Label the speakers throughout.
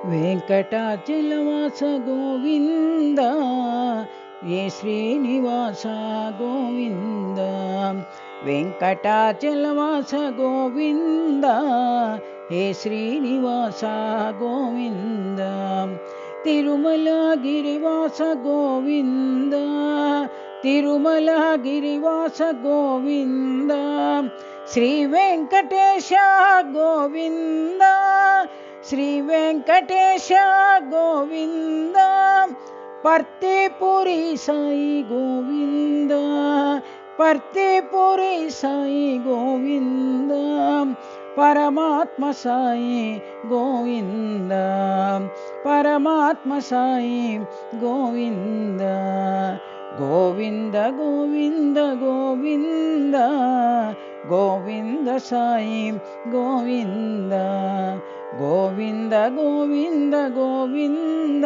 Speaker 1: वेंकटाचलवास गोविंद ये श्रीनिवास गोविंद वेंकटाचलवास गोविंद हे श्रीनिवास गोविंद तिरुमला गिरिवास गोविंद तिरुमला गिरिवास गोविंद श्री वेंकटेश गोविंद श्री वेंकटेश गोविंद पर्तिपुरी साई गोविंद पर्तिपुरी साई गोविंद परमात्मा साई गोविंद परमात्मा साई गोविंद गोविंद गोविंद गोविंद गोविंद साई गोविंद गोविंद गोविंद गोविंद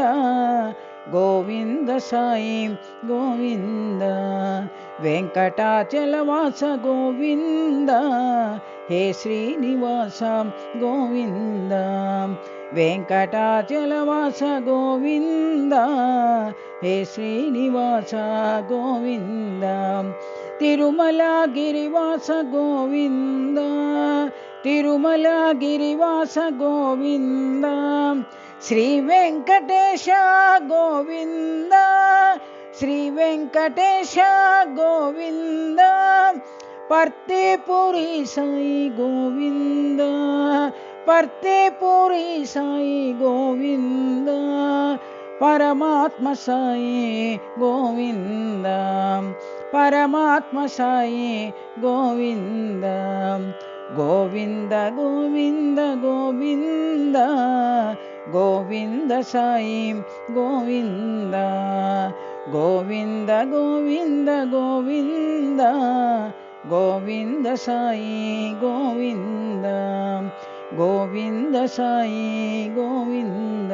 Speaker 1: गोविंद साई गोविंद वेंकटाचलवास गोविंद हे श्रीनिवास गोविंद वेंकटाचलवास गोविंद हे श्रीनिवास गोविंद तिरुमला गिरिवास गोविंद तिरुमला गिरिवास गोविंद श्री वेंकटेश गोविंद श्री वेंकटेश गोविंद पर्तिपुरी साई गोविंद पर्तिपुरी साई गोविंद परमात्मा साई गोविंद परमात्मा साई गोविंद गोविंद गोविंद गोविंद गोविंद साई गोविंद गोविंद गोविंद गोविंद गोविंद साई गोविंद गोविंद साई गोविंद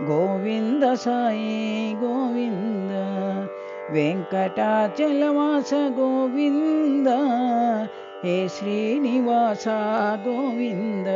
Speaker 1: गोविंद साई गोविंद वेंकटाचलवास गोविंद हे श्रीनिवास गोविंद।